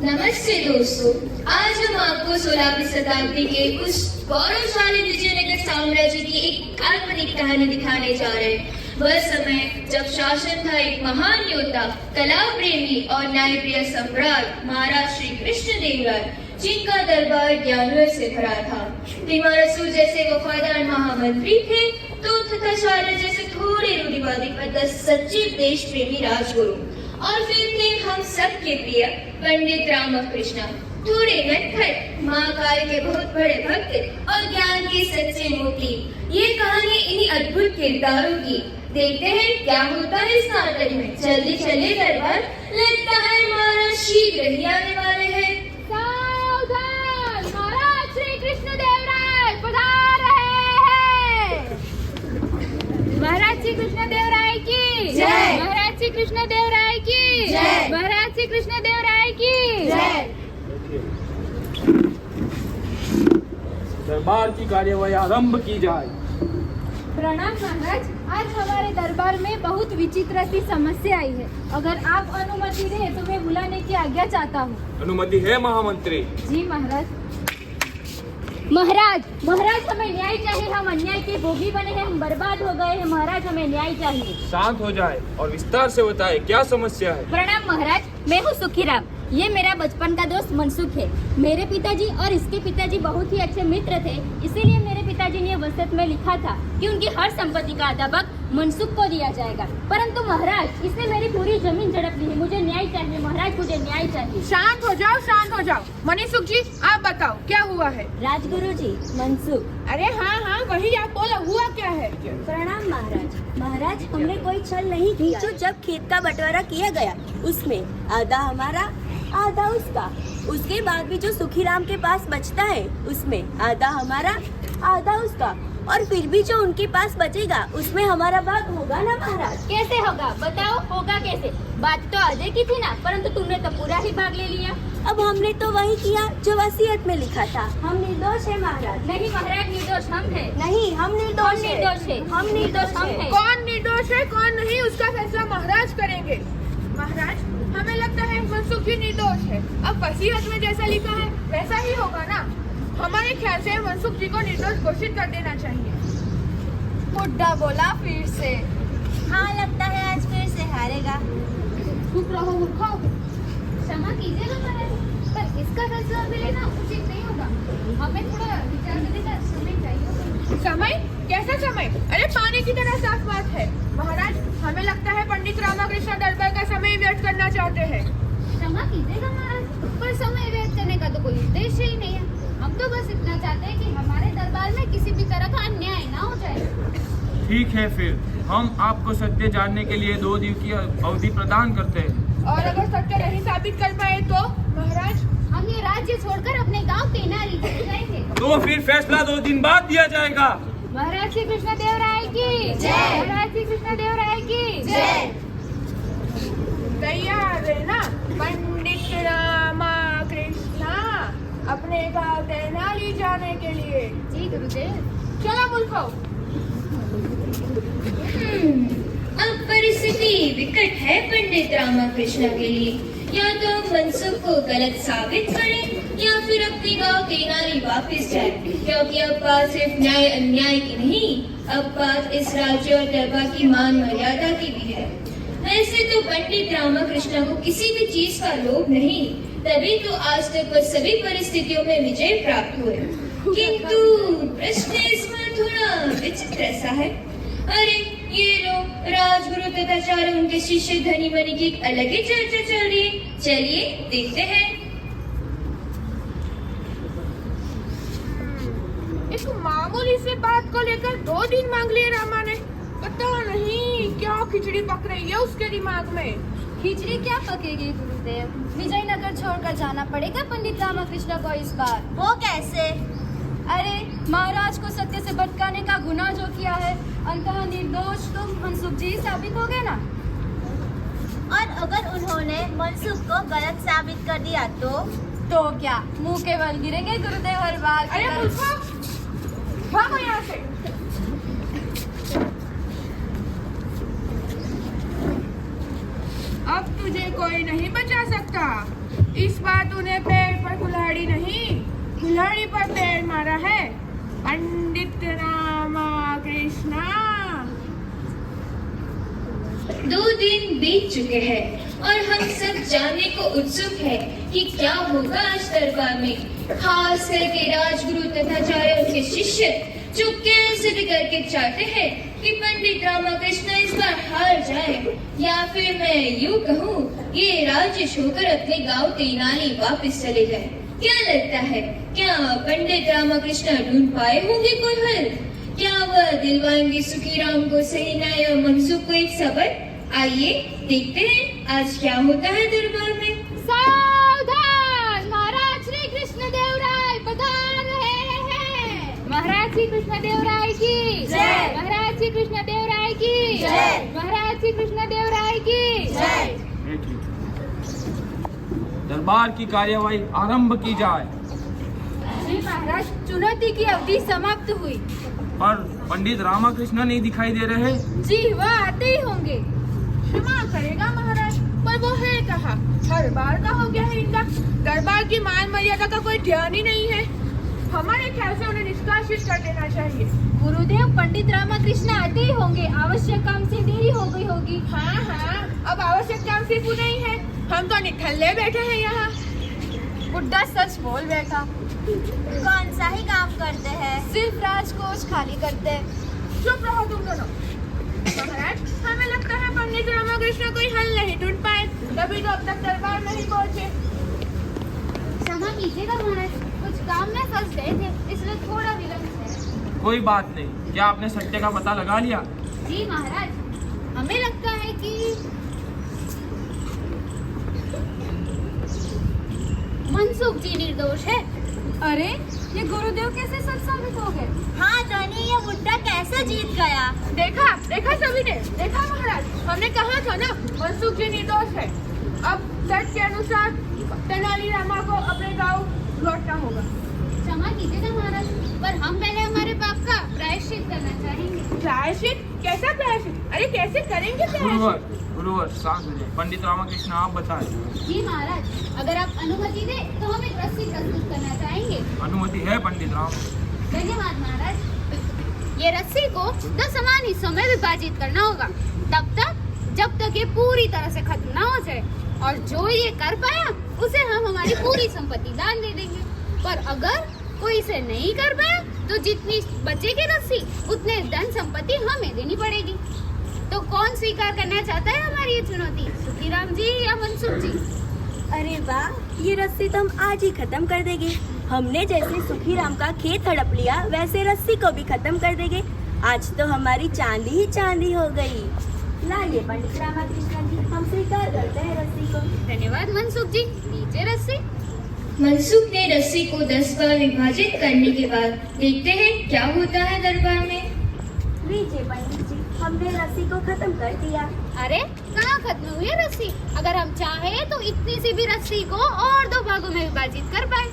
नमस्ते दोस्तों, आज हम आपको 16वीं शताब्दी के उस गौरवशाली विजयनगर साम्राज्य की एक काल्पनिक कहानी दिखाने जा रहे हैं। वह समय जब शासन था एक महान योद्धा, कला प्रेमी और न्यायप्रिय सम्राट महाराज श्री कृष्णदेवराय, जिनका दरबार ज्ञानों से भरा था। तिमारसु जैसे वफादार महामंत्री थे तो तथाचार्य जैसे थोड़े रूढ़िवादी पर सच्चे देश प्रेमी राजगुरु, और फिर थे हम सब के प्रिय पंडित रामकृष्ण, थोड़े नटखट, महाकाल के बहुत बड़े भक्त और ज्ञान के सच्चे मोती। ये कहानी इन्हीं अद्भुत किरदारों की। देखते हैं क्या होता है इस नाटक में। जल्दी चलिए दरबार, लगता है महाराज शीघ्र ही आने वाले हैं। सावधान, महाराज श्री कृष्णदेवराय पधार रहे हैं। महाराज श्री कृष्णदेवराय की जय। महाराज श्री कृष्णदेवराय की जय। महाराज श्री कृष्णदेवराय की जय। दरबार की कार्यवाही आरंभ की जाए। प्रणाम महाराज, आज हमारे दरबार में बहुत विचित्र सी समस्या आई है। अगर आप अनुमति दें तो मैं बुलाने की आज्ञा चाहता हूँ। अनुमति है महामंत्री। जी महाराज। महाराज महाराज हमें न्याय चाहिए। हम अन्याय के भोगी बने हैं, हम बर्बाद हो गए हैं। महाराज हमें न्याय चाहिए। शांत हो जाए और विस्तार से बताए क्या समस्या है। प्रणाम महाराज, मैं हूँ सुखीराम। ये मेरा बचपन का दोस्त मनसुख है। मेरे पिताजी और इसके पिताजी बहुत ही अच्छे मित्र थे, इसीलिए मेरे पिताजी ने वसीयत में लिखा था कि उनकी हर संपत्ति का आधा भाग मनसुख को दिया जाएगा। परंतु महाराज, इसने मेरी पूरी जमीन झड़प ली है। मुझे न्याय चाहिए महाराज, मुझे न्याय चाहिए। शांत हो जाओ, शांत हो जाओ। मनीषुख जी, आप बताओ क्या हुआ है। राजगुरु जी, मनसुख। अरे हाँ, वही आप बोलो, हुआ क्या है। प्रणाम महाराज। महाराज, हमने कोई छल नहीं किया। जो जब खेत का बंटवारा किया गया, उसमें आधा हमारा आधा उसका। उसके बाद भी जो सुखीराम के पास बचता है, उसमें आधा हमारा आधा उसका, और फिर भी जो उनके पास बचेगा उसमें हमारा भाग होगा ना महाराज। कैसे होगा बताओ, होगा कैसे? बात तो आधे की थी ना, परंतु तुमने तो पूरा ही भाग ले लिया। अब हमने तो वही किया जो वसीयत में लिखा था। हम निर्दोष है महाराज। नहीं महाराज, निर्दोष हम हैं। नहीं, हम निर्दोष है। हम निर्दोष हम हैं। कौन निर्दोष है कौन नहीं, उसका फैसला महाराज करेंगे। महाराज, हमें लगता है मनसुख जी निर्दोष है। अब वसीयत में जैसा लिखा है वैसा ही होगा ना। हमारे ख्याल से मनसुख जी को निर्दोष घोषित कर देना चाहिए। बुड्ढा बोला फिर से। हाँ, लगता है आज फिर से हारेगा। चुप रहो मूर्खों। क्षमा कीजिएगा महाराज, पर इसका फैसला अभी लेना उचित नहीं होगा। हमें थोड़ा विचार करने का समय चाहिए। समय? कैसा समय? अरे पानी की तरह साफ बात है। महाराज, हमें लगता है पंडित रामकृष्ण दरबार का समय व्यर्थ करना चाहते हैं। क्षमा कीजिएगा महाराज, पर समय व्यर्थ करने का तो कोई उद्देश्य ही नहीं है। हम तो बस इतना चाहते हैं कि हमारे दरबार में किसी भी तरह का अन्याय ना हो जाए। ठीक है, फिर हम आपको सत्य जानने के लिए 2 दिन की अवधि प्रदान करते हैं। और अगर सत्य नहीं साबित कर पाए तो महाराज, हम ये राज्य छोड़कर अपने गांव तेनाली चले जाएंगे। तो फिर फैसला 2 दिन बाद दिया जाएगा। महाराज श्री कृष्णदेवराय की जय। महाराज श्री कृष्णदेवराय की जय। तैयार है ना पंडित रामकृष्ण अपने गांव तेनाली जाने के लिए? जी गुरुदेव। चलो मूर्खों। अब परिस्थिति विकट है पंडित रामकृष्ण के लिए। या तो हम मनसुख को गलत साबित करें या फिर अपनी गांव तेनाली वापस जाए, क्योंकि अब बात सिर्फ न्याय अन्याय की नहीं, अब बात इस राज्य और दरबार की मान मर्यादा की भी है। वैसे तो पंडित रामकृष्ण को किसी भी चीज का लोभ नहीं, तभी तो आज तक वह सभी परिस्थितियों में विजय प्राप्त हुए। किंतु प्रश्न इसमें थोड़ा विचित्र सा है। अरे ये लो, राजगुरु तथा चारों उनके शिष्य धनी मनी की एक अलग ही चर्चा चल रही है। चलिए देखते हैं। एक मामूली से बात को लेकर 2 दिन मांग लिए रामा ने। पता नहीं क्या खिचड़ी पक रही है उसके दिमाग में। खिचड़ी क्या पकेगी गुरुदेव? विजयनगर छोड़कर जाना पड़ेगा पंडित रामकृष्ण को इस बार। वो कैसे? अरे महाराज को सत्य से भटकाने का गुनाह जो किया है, अंततः निर्दोष तो मनसुख जी साबित हो गए ना। और अगर उन्होंने मनसुख को गलत साबित कर दिया तो क्या मुंह के बल गिरेंगे गुरुदेव हर बार? अरे मूर्खों, भागो यहाँ से। अब तुझे कोई नहीं बचा सकता। इस बार तूने पेड़ पर कुल्हाड़ी नहीं, कुल्हाड़ी पर पेड़ मारा है। पंडित रामकृष्ण। 2 दिन बीत चुके हैं और हम सब जानने को उत्सुक है कि क्या होगा आज दरबार में। खास करके राजगुरु तथा चार्यों के शिष्य जो कैसे भी करके चाहते हैं कि पंडित रामकृष्ण इस बार हार जाए, या फिर मैं यूँ कहूँ ये राज्य छोड़कर अपने गांव तेनाली वापस चले जाए। क्या लगता है, क्या पंडित रामकृष्ण ढूंढ पाए होंगे कोई हल? क्या वह दिलवाएंगे सुखीराम को सही न्याय और मनसुख को एक सबक? आइए देखते हैं आज क्या होता है दरबार में। सावधान! महाराज श्री कृष्णदेवराय पधार रहे हैं। महाराज श्री कृष्णदेवराय की जय। महाराज श्री कृष्णदेवराय की जय। महाराज श्री कृष्णदेवराय की जय। दरबार की कार्यवाही आरंभ की जाए। जी महाराज, चुनौती की अवधि समाप्त हुई। पर पंडित रामकृष्ण नहीं दिखाई दे रहे। जी वह आते ही होंगे। क्षमा करेगा महाराज, पर वो है कहाँ? हर बार का हो गया है इनका। दरबार की मान मर्यादा का कोई ध्यान ही नहीं है। हमारे ख्याल से उन्हें निष्कासित कर देना चाहिए। गुरुदेव, पंडित रामकृष्ण आते ही होंगे। आवश्यक काम से देरी हो गई होगी। हाँ, अब आवश्यक काम सिर्फ नहीं है, हम तो निठल्ले बैठे हैं यहाँ। बुड्ढा सच बोल बैठा। कौन सा ही काम करते हैं? सिर्फ राजकोष खाली करते। चुप रहो तुम दोनों। महाराज, हमें लगता है पंडित रामकृष्ण कोई हल नहीं ढूंढ पाए, तभी तो अब तक दरबार नहीं पहुँचे। क्षमा कीजिएगा महाराज, कुछ काम में फंस गए थे, इसलिए थोड़ा विलंब है। कोई बात नहीं। क्या आपने सत्य का पता लगा लिया? जी महाराज, हमें लगता है कि मनसुख जी निर्दोष है। अरे, ये गुरुदेव कैसे सच साबित हो गए? हाँ धनी, ये बुड्ढा कैसे जीत गया? देखा सभी ने देखा महाराज, हमने कहा था ना मनसुख जी निर्दोष है। अब सच के अनुसार तेनालीरामा को अपने गांव लौटना होगा। क्षमा कीजिएगा महाराज, पर हम पहले हमारे पाप का प्रायश्चित करना चाहेंगे। प्रायश्चित? कैसा प्रायश्चित? अरे कैसे करेंगे प्रायश्चित? गुरुवर शांत हो जाए। पंडित रामकृष्ण आप बताएं। जी महाराज, अगर आप अनुमति दें तो हम एक रस्सी प्रस्तुत करना चाहेंगे। अनुमति है पंडित राम। धन्यवाद महाराज। ये रस्सी को 10 समान हिस्सों में विभाजित करना होगा, जब तक ये पूरी तरह से खत्म ना हो जाए। और जो ये कर पाया उसे हम हमारी पूरी संपत्ति दान दे देंगे। पर अगर कोई इसे नहीं कर पाया तो जितनी बचेगी रस्सी उतने धन संपत्ति हमें देनी पड़ेगी। तो कौन स्वीकार करना चाहता है हमारी ये चुनौती, सुखीराम जी या मनसुख जी? अरे वाह, ये रस्सी तो हम आज ही खत्म कर देंगे। हमने जैसे सुखीराम का खेत हड़प लिया, वैसे रस्सी को भी खत्म कर देंगे। आज तो हमारी चांदी ही चांदी हो गई। लाइए पंडित रामकृष्ण जी, हम स्वीकार करते हैं रस्सी को। धन्यवाद मनसुख जी। नीचे रस्सी। मनसुख ने रस्सी को 10 बार विभाजित करने के बाद देखते हैं क्या होता है दरबार में। लीजिए पंडित जी, हमने रस्सी को खत्म कर दिया। अरे कहाँ खत्म हुई है रस्सी? अगर हम चाहे तो इतनी सी भी रस्सी को और 2 भागों में विभाजित कर पाए।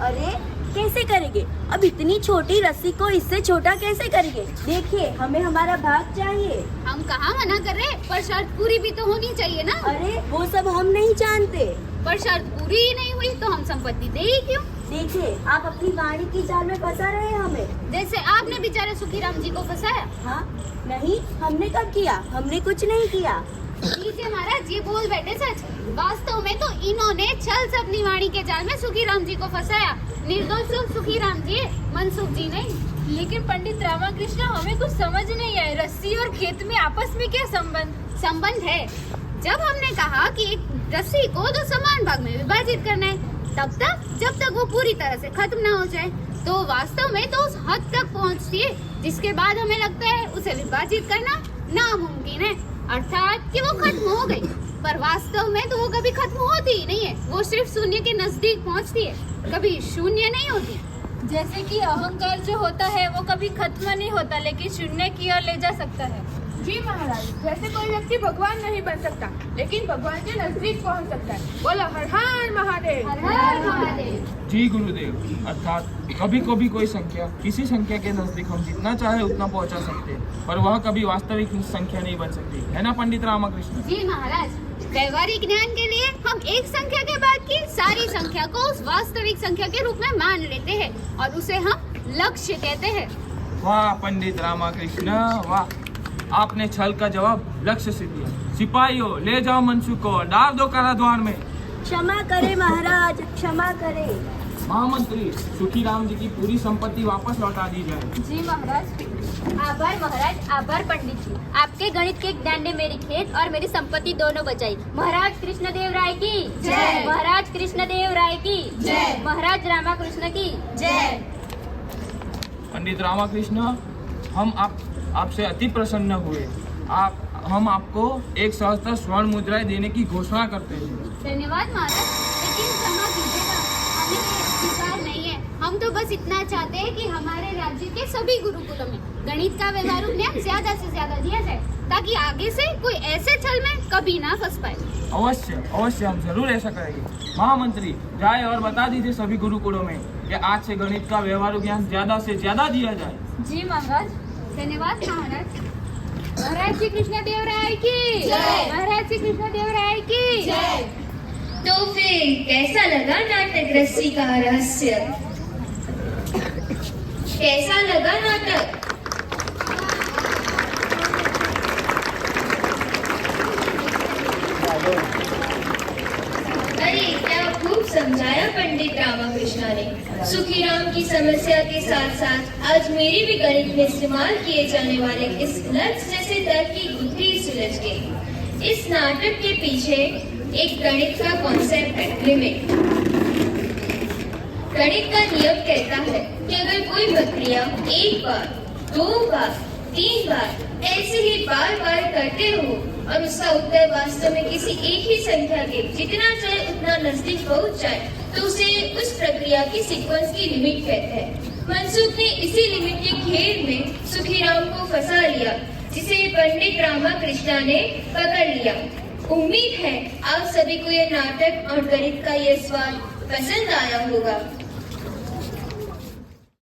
अरे कैसे करेंगे? अब इतनी छोटी रस्सी को इससे छोटा कैसे करेंगे? देखिए, हमें हमारा भाग चाहिए। हम कहाँ मना कर रहे, पर शर्त पूरी भी तो होनी चाहिए ना। अरे वो सब हम नहीं जानते। पर शर्त पूरी ही नहीं हुई तो हम संपत्ति दे ही क्यों? देखिए, आप अपनी वाणी की जाल में फंसा रहे हैं हमें। जैसे आपने बेचारे सुखीराम जी को फंसाया। हाँ नहीं, हमने कब किया? हमने कुछ नहीं किया। लीजिए महाराज, ये बोल बैठे सच। वास्तव में तो इन्होंने छल से अपनी वाणी के जाल में सुखीराम जी को फंसाया। निर्दोष तो सुखीराम जी, मनसुख जी नहीं। लेकिन पंडित रामकृष्ण, हमें कुछ समझ नहीं आया, रस्सी और खेत में आपस में क्या संबंध है? जब हमने कहा कि एक रस्सी को 2 समान भाग में विभाजित करना है, जब तक वो पूरी तरह से खत्म ना हो जाए, तो वास्तव में तो उस हद तक पहुंचती है जिसके बाद हमें लगता है उसे विभाजित करना नामुमकिन है, अर्थात कि वो खत्म हो गई। पर वास्तव में तो वो कभी खत्म होती ही नहीं है, वो सिर्फ शून्य के नजदीक पहुंचती है, कभी शून्य नहीं होती। जैसे कि अहंकार जो होता है वो कभी खत्म नहीं होता, लेकिन शून्य की ओर ले जा सकता है। जी महाराज, जैसे कोई व्यक्ति भगवान नहीं बन सकता, लेकिन भगवान के नजदीक पहुंच सकता है। बोलो हर हर महादेव। हर हर महादेव। जी गुरुदेव, अर्थात कभी कभी कोई संख्या किसी संख्या के नजदीक हम जितना चाहे उतना पहुंचा सकते हैं, पर वह कभी वास्तविक संख्या नहीं बन सकती, है ना पंडित रामकृष्ण? जी महाराज, व्यवहारिक ज्ञान के लिए हम एक संख्या के बाद की सारी संख्या को उस वास्तविक संख्या के रूप में मान लेते हैं और उसे हम लक्ष्य कहते हैं। वाह पंडित रामाकृष्ण वाह, आपने छल का जवाब लक्ष्य से दिया। सिपाहियों, ले जाओ मनसुख को, डाल दो काराद्वार में। क्षमा करे महाराज, क्षमा करे। महामंत्री, सुखीराम जी की पूरी संपत्ति वापस लौटा दी जाए। जी महाराज। आभार महाराज, आभार पंडित जी। आपके गणित के ज्ञान ने मेरी खेत और मेरी संपत्ति दोनों बचाई। महाराज कृष्णदेव राय की जय। महाराज कृष्णदेव राय की जय। महाराज रामाकृष्ण की जय। पंडित रामाकृष्ण, हम आपसे अति प्रसन्न हुए। हम आपको एक सहस्त्र स्वर्ण मुद्राएं देने की घोषणा करते हैं। धन्यवाद महाराज, लेकिन क्षमा कीजिएगा, हमें ये अधिकार नहीं है। हम तो बस इतना चाहते हैं कि हमारे राज्य के सभी गुरुकुलों में गणित का व्यवहारू ज्ञान ज्यादा से ज्यादा दिया जाए, ताकि आगे से कोई ऐसे छल में कभी ना फंस पाए। अवश्य अवश्य, हम जरूर ऐसा करेंगे। महामंत्री, जाए और बता दीजिए सभी गुरुकुलों में कि आज से गणित का व्यवहारू ज्ञान ज्यादा से ज्यादा दिया जाए। जी महाराज। धन्यवाद महाराज। महाराज श्री कृष्णदेव राय की जय। महाराज श्री कृष्णदेव राय की जय। तो फिर कैसा लगा नाटक रस्सी का रहस्य? कैसा लगा नाटक? अरे क्या खूब समझाया पंडित रामाकृष्ण ने। सुखीराम की समस्या के साथ साथ आज मेरी भी गणित में इस्तेमाल किए जाने वाले इस लक्ष्य जैसे तर्क की गुत्थी सुलझ गई। इस नाटक के पीछे एक गणित का कॉन्सेप्ट है, लिमिट। गणित का नियम कहता है कि अगर कोई प्रक्रिया एक बार, दो बार, तीन बार ऐसे ही बार बार करते हो और उसका उत्तर वास्तव में किसी एक ही संख्या के जितना चाहे उतना नजदीक पहुंच जाए, तो उसे उस प्रक्रिया की सीक्वेंस की लिमिट कहते हैं। मनसुख ने इसी लिमिट के घेर में सुखीराम को फंसा लिया, जिसे पंडित रामाकृष्ण ने पकड़ लिया। उम्मीद है आप सभी को यह नाटक और गणित का यह स्वाद पसंद आया होगा।